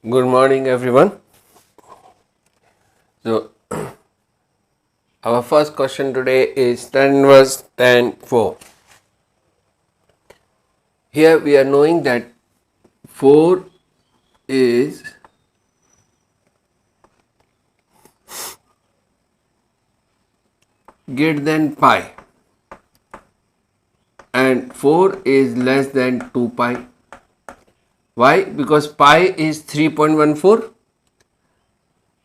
Good morning, everyone. So, our first question today is tan inverse tan 4. Here we are knowing that 4 is greater than pi and 4 is less than 2 pi. Why? Because pi is 3.14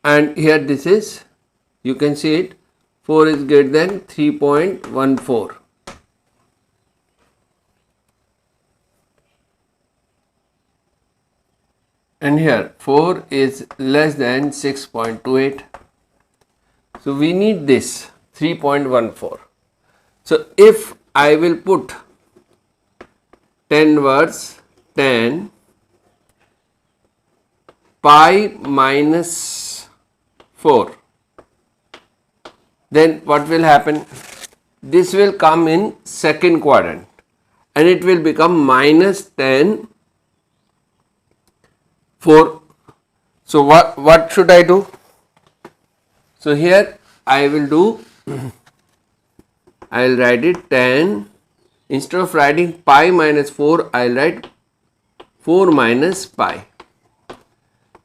and here this is, you can see it, 4 is greater than 3.14. And here 4 is less than 6.28. So we need this 3.14. So if I will put tan inverse tan pi minus 4, then what will happen? This will come in second quadrant and it will become minus tan 4. So what should I do? So here I will do, I will write it tan, instead of writing pi minus 4, I will write 4 minus pi.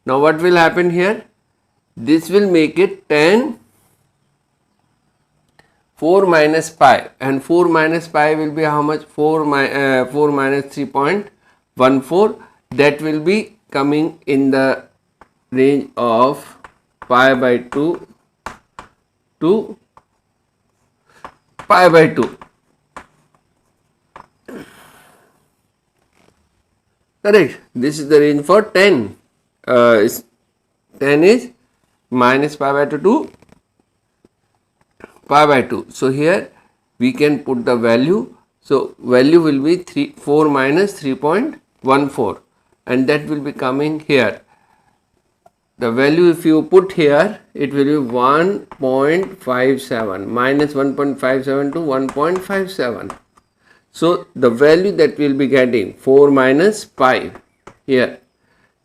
Now what will happen here? This will make it tan 4 minus pi, and 4 minus pi will be how much? 4 minus 3.14. That will be coming in the range of pi by 2 to pi by 2. Correct. This is the range for 10. 10 is minus pi by 2 to pi by 2. So here we can put the value. So value will be 4 minus 3.14 and that will be coming here. The value if you put here, it will be 1.57, minus 1.57 to 1.57. So the value that we will be getting 4 minus pi here,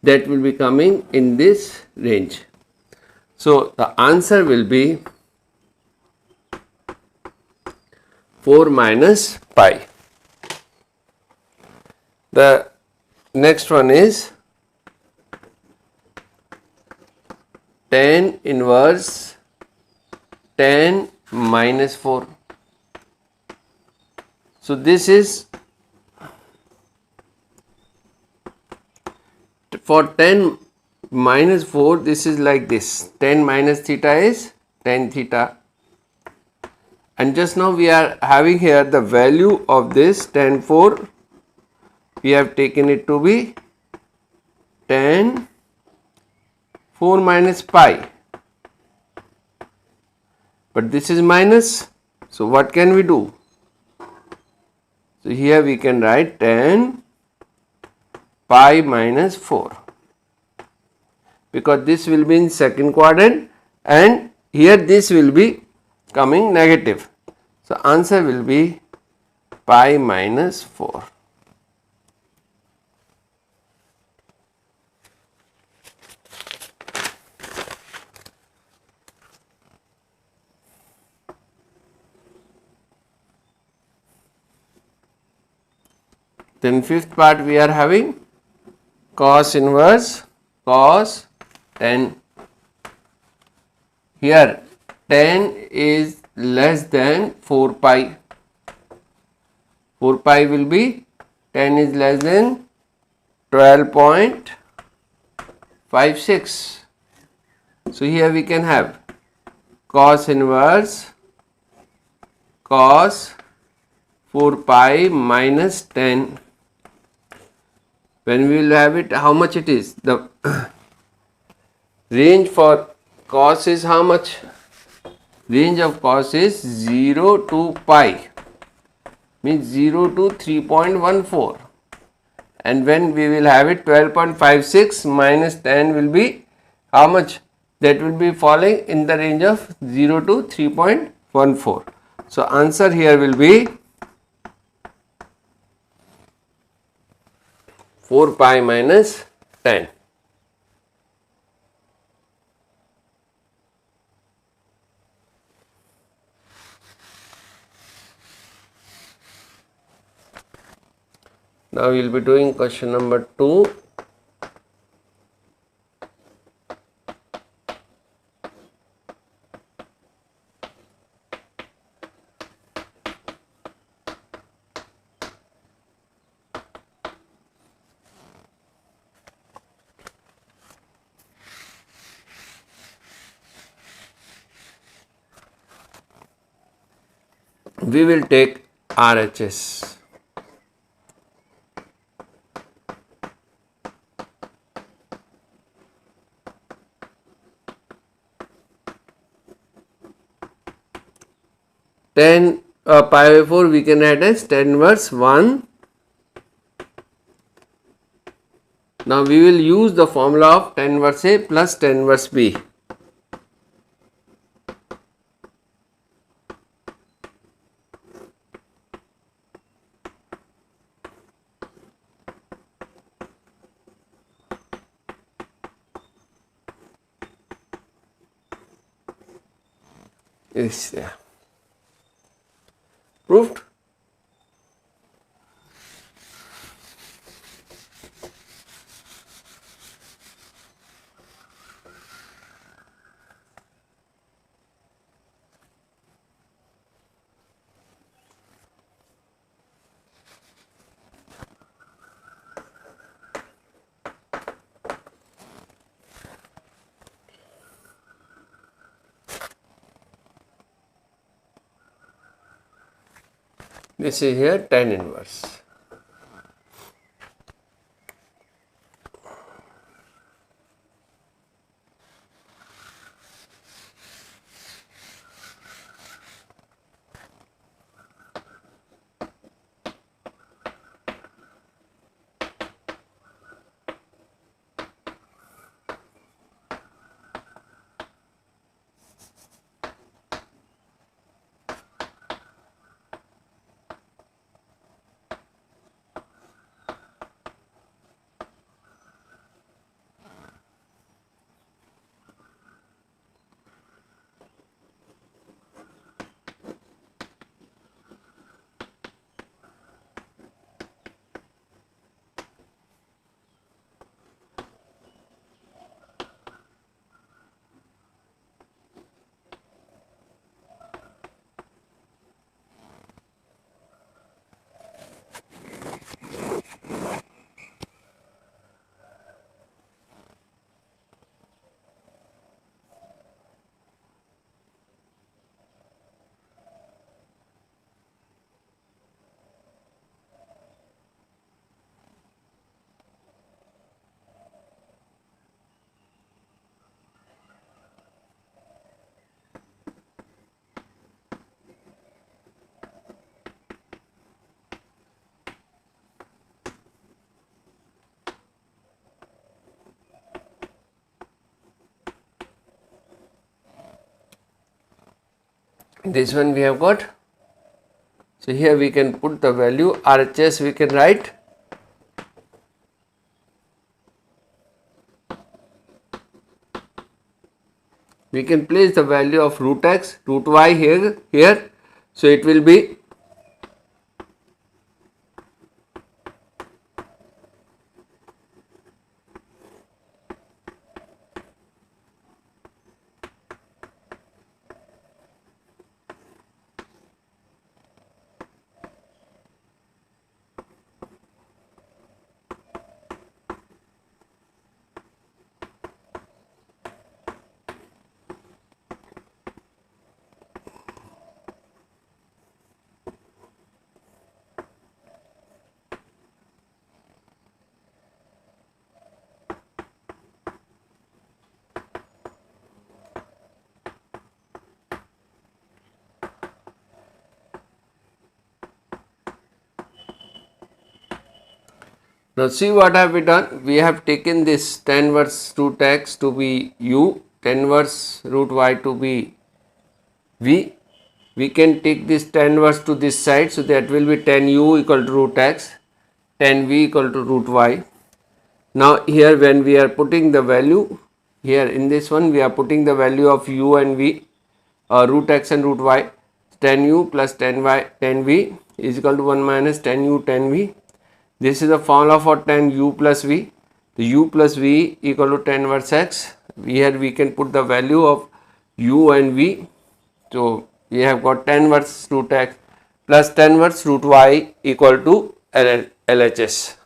that will be coming in this range. So the answer will be 4 minus pi. The next one is tan inverse tan minus 4. So this is for tan minus 4, this is like this, tan minus theta is tan theta, and just now we are having here the value of this tan 4, we have taken it to be tan 4 minus pi, but this is minus, so what can we do? So here we can write tan pi minus 4, because this will be in second quadrant and here this will be coming negative. So answer will be pi minus 4. Then fifth part we are having cos inverse cos tan. Here tan is less than 4 pi. 4 pi will be, tan is less than 12.56. So here we can have cos inverse cos 4 pi minus tan. When we will have it, how much it is? The range for cos is how much? Range of cos is 0 to pi, means 0 to 3.14, and when we will have it 12.56 minus tan will be how much? That will be falling in the range of 0 to 3.14. So answer here will be 4 pi minus tan. Now we will be doing question number 2. We will take RHS. Pi by 4 we can add as tan inverse 1. Now we will use the formula of tan inverse A plus tan inverse B. Is there. Proved? This is here tan inverse. This one we have got. So here we can put the value RHS, we can write we can place the value of root x, root y here. So it will be now see what have we done. We have taken this tan inverse root x to be u, tan inverse root y to be v. We can take this tan inverse to this side, so that will be tan u equal to root x, tan v equal to root y. Now here when we are putting the value, here in this one we are putting the value of u and v, root x and root y, tan u plus tan y tan v is equal to 1 minus tan u tan v. This is the formula for tan u plus v. The u plus v equal to tan inverse x. Here we can put the value of u and v. So we have got tan inverse root x plus tan inverse root y equal to LHS.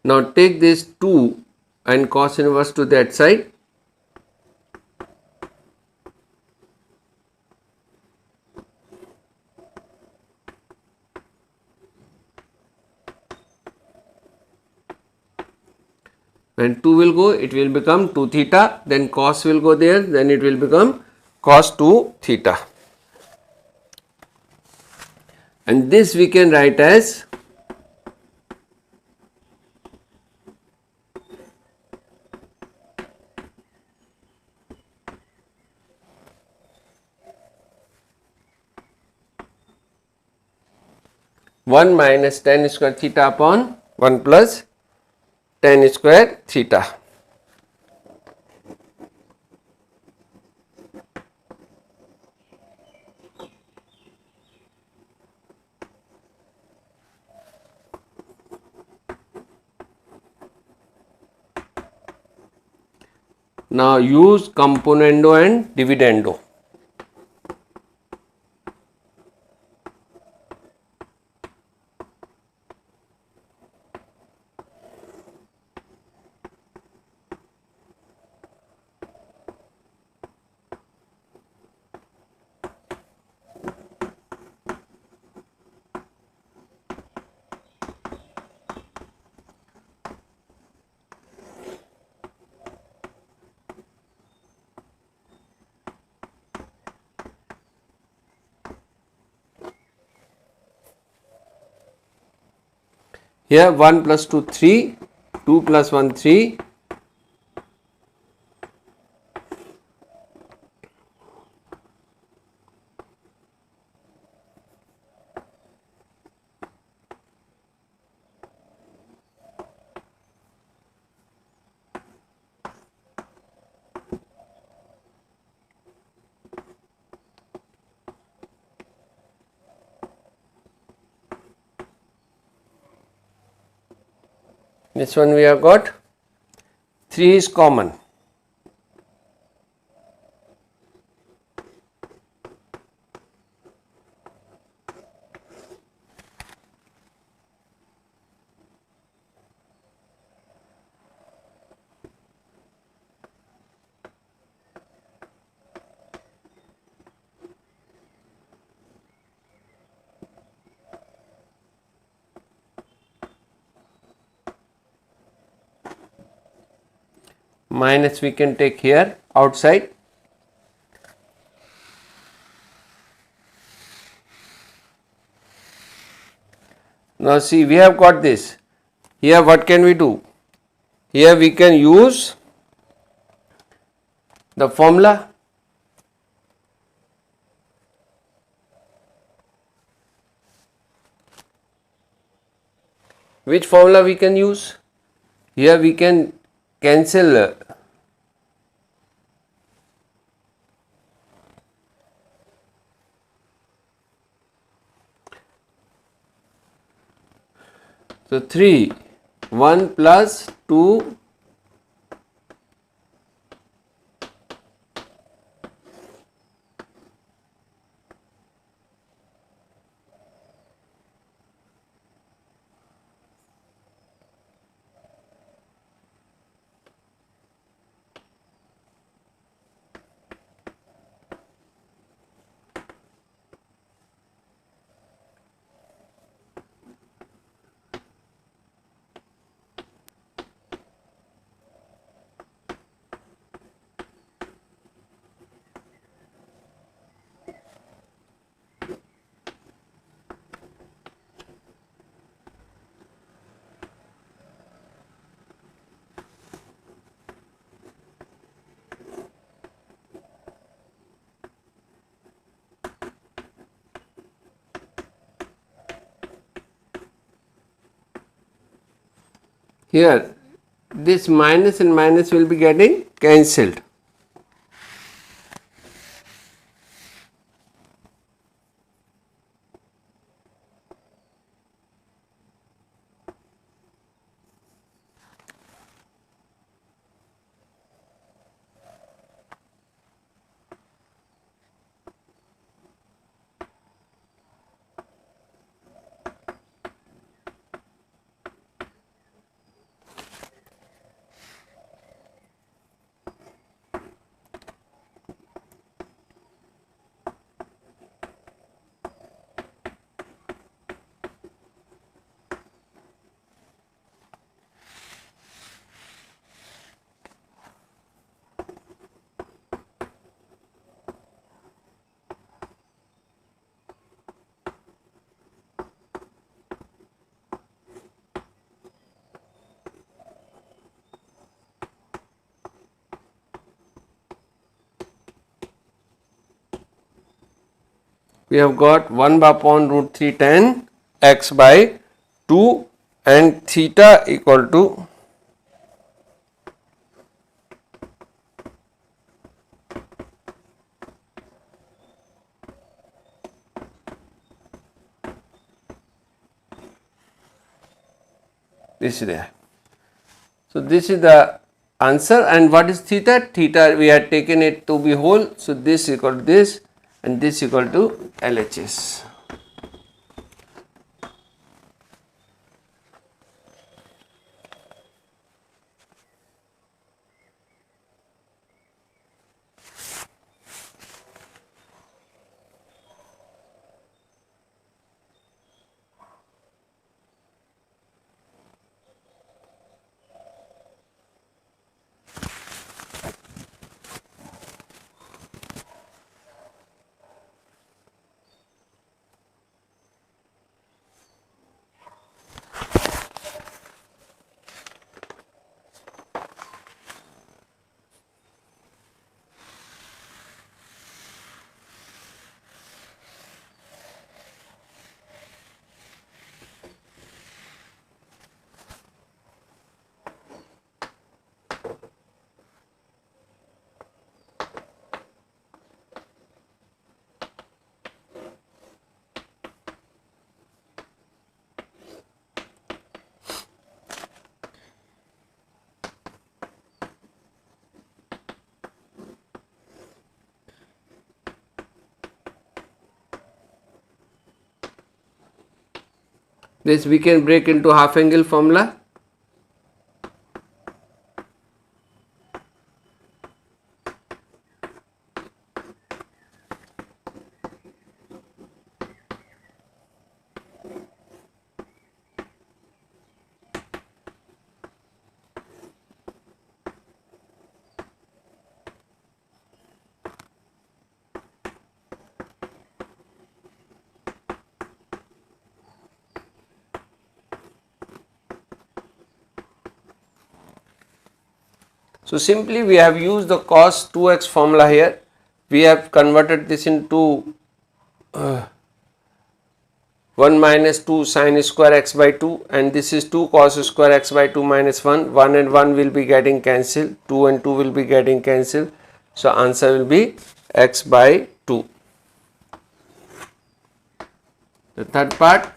Now take this 2 and cos inverse to that side. When 2 will go, it will become 2 theta, then cos will go there, then it will become cos 2 theta. And this we can write as one minus tan square theta upon 1 plus tan square theta. Now use componendo and dividendo. Here 1 plus 2 3, 2 plus 1 3, this one we have got 3 is common. Minus we can take here outside. Now see, we have got this. Here what can we do? Here we can use the formula. Which formula we can use? Here we can cancel So 3, 1 plus 2, here this minus and minus will be getting cancelled. We have got 1 upon root 3 tan x by 2 and theta equal to this is there. So this is the answer. And what is theta? Theta we had taken it to be whole. So this equal to this and this equal to LHS. This we can break into half angle formula. So simply we have used the cos 2x formula here. We have converted this into 1 minus 2 sin square x by 2, and this is 2 cos square x by 2 minus 1. 1 and 1 will be getting cancelled. 2 and 2 will be getting cancelled. So answer will be x by 2. The third part.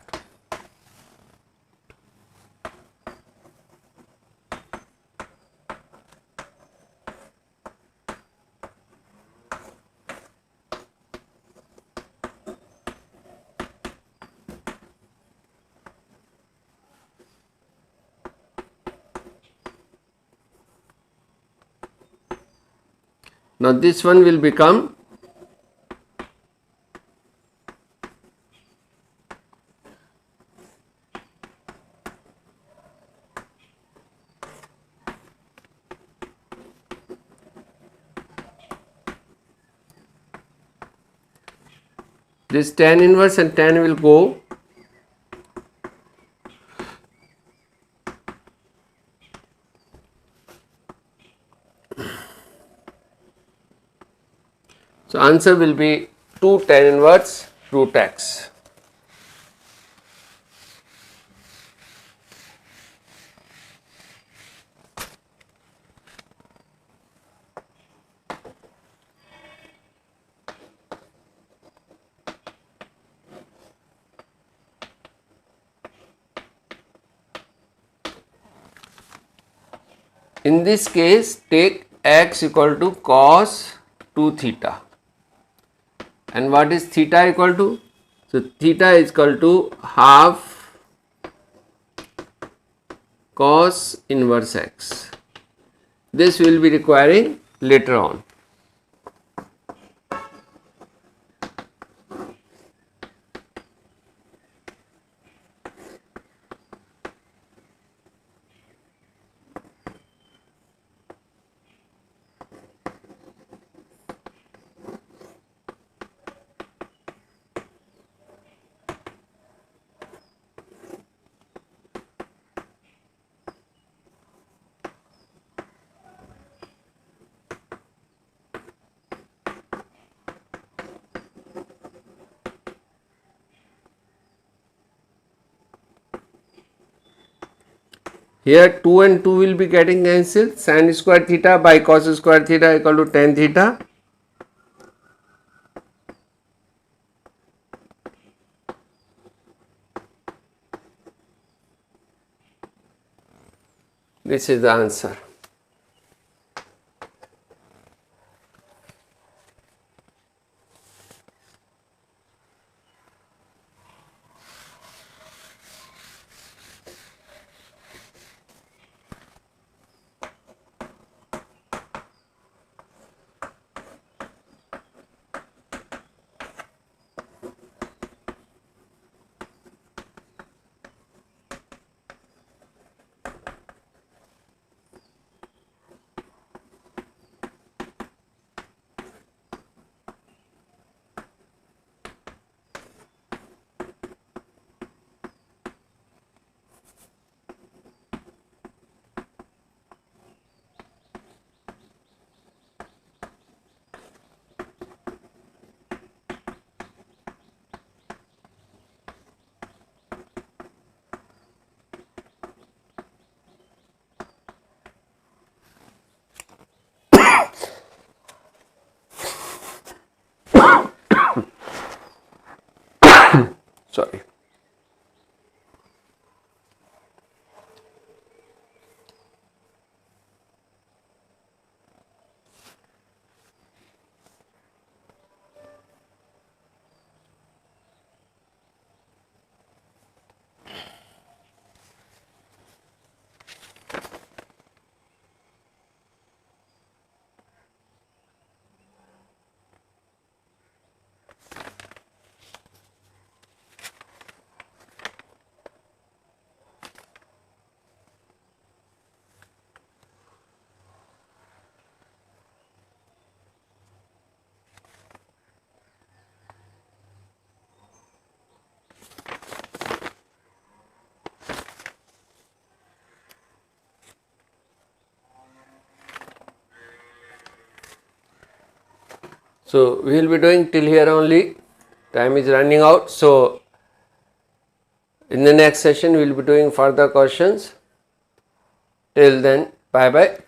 Now this one will become this tan inverse and tan will go. So answer will be 2 tan inverse root x. In this case, take x equal to cos 2 theta. And what is theta equal to? So theta is equal to half cos inverse x. This will be requiring later on. Here 2 and 2 will be getting cancelled. Sin square theta by cos square theta equal to tan theta. This is the answer. Sorry. So we will be doing till here only. Time is running out. So in the next session we will be doing further questions. Till then, bye bye.